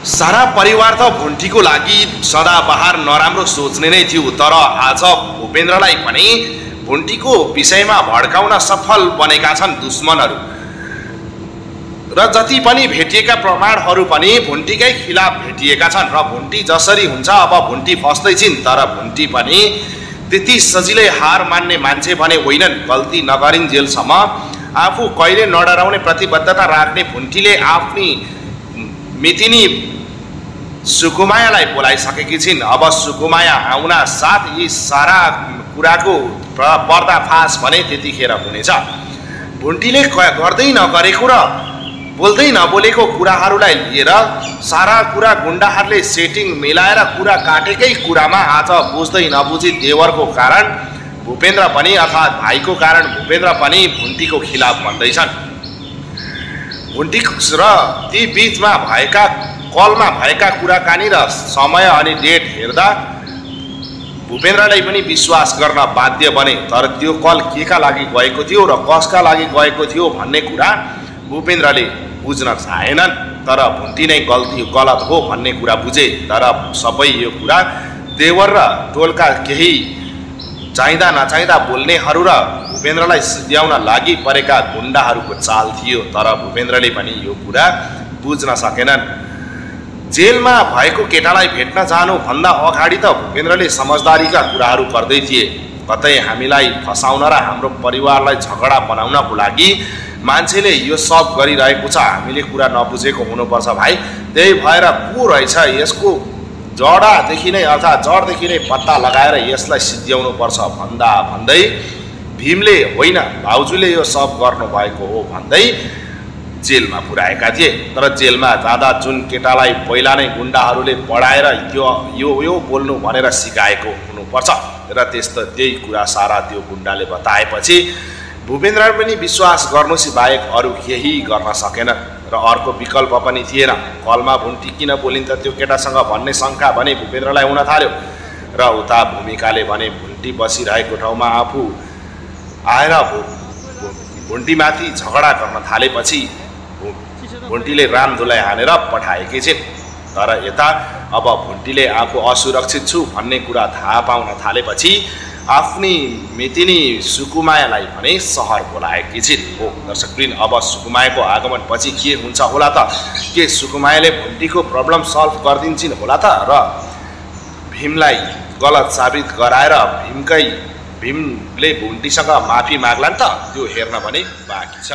सारा परिवार त भुन्टीको लागि सदाबहार नराम्रो सोच्ने नै थियो, तर आज भूपेन्द्रलाई पनि भुन्टीको विषयमा भड्काउन सफल बनेका छन् दुश्मनहरू। र जति पनि भेटिएका प्रमाणहरू पनि भुन्टीकै खिलाफ भेटिएका छन्। र भुन्टी जसरी हुन्छ अब भुन्टी फस्दै छिन्, तर भुन्टी पनि त्यति सजिलै हार मान्ने मान्छे भने होइनन्। गल्ती नगरिन्जेलसम्म आफू कहिले नडराउने प्रतिबद्धता राख्ने भुन्टीले आफ्नी मितिनी सुकुमायालाई बोलाइसकेकी छिन्। अब सुकुमाया आउना साथ यी सारा कुराको पर्दाफास भने त्यतिखेर हुनेछ। भुन्टीले गर्दै नगरेको र बोल्दै नबोलेको कुराहरूलाई लिएर सारा कुरा गुण्डाहरूले सेटिङ मिलाएर कुरा काटेकै कुरामा आज बुझ्दै नबुझी देवरको कारण भूपेन्द्र पनि अर्थात् भाइको कारण भूपेन्द्र पनि भुन्टीको खिलाफ भन्दैछन्। भुन्टी र ती बीचमा भएका कलमा भएका कुराकानी र समय अनि डेट हेर्दा भूपेन्द्रलाई पनि विश्वास गर्न बाध्य बने। तर त्यो कल केका लागि गएको थियो र कसका लागि गएको थियो भन्ने कुरा भूपेन्द्रले बुझ्न चाहेनन्। तर भुन्टी नै गलत हो भन्ने कुरा बुझे। तर सबै यो कुरा देवर र टोलका केही चाहिँदा नचाहिँदा बोल्नेहरू र भूपेन्द्रलाई सिद्ध्याउन लागि परेका गुण्डाहरूको चाल थियो। तर भूपेन्द्रले पनि यो कुरा बुझ्न सकेनन्। जेलमा भएको केटालाई भेट्न जानुभन्दा अगाडि त भूपेन्द्रले समझदारीका कुराहरू गर्दै थिए। कतै हामीलाई फसाउन र हाम्रो परिवारलाई झगडा बनाउनको लागि मान्छेले यो सब गरिरहेको छ, हामीले कुरा नबुझेको हुनुपर्छ भाइ। त्यही भएर को रहेछ यसको जडादेखि नै अर्थात् जडदेखि नै पत्ता लगाएर यसलाई सिद्ध्याउनु पर्छ भन्दा भन्दै भीमले होइन भाउजूले यो सब गर्नुभएको हो भन्दै जेलमा पुर्याएका थिए। तर जेलमा जाँदा जुन केटालाई पहिला नै गुण्डाहरूले पढाएर यो बोल्नु भनेर सिकाएको हुनुपर्छ र त्यही कुरा सारा त्यो गुण्डाले बताएपछि भूपेन्द्र पनि विश्वास गर्नुसी बाहेक अरू केही गर्न सकेन र अर्को विकल्प पनि थिएन। कलमा भुन्टी किन बोलिन्छ त्यो केटासँग भन्ने शङ्का भने भूपेन्द्रलाई हुन थाल्यो। र उता भूमिकाले भने भुन्टी बसिरहेको ठाउँमा आफू आएर भुन्टीमाथि झगडा गर्न थालेपछि भुन्टीले रामधुलाई हानेर पठाएकी छिन्। तर यता अब भुन्टीले आफू असुरक्षित छु भन्ने कुरा थाहा पाउन थालेपछि आफ्नी मितिनी सुकुमायालाई भने सहर बोलाएकी छिन्। हो दर्शकवृन्द, अब सुकुमायाको आगमन पछि के हुन्छ होला त? के सुकुमायाले भुन्टीको प्रब्लम सल्भ गरिदिन्छन् होला त र भीमलाई गलत साबित गराएर भीमले भुन्टीसँग माफी माग्लान् त? त्यो हेर्न भने बाँकी छ।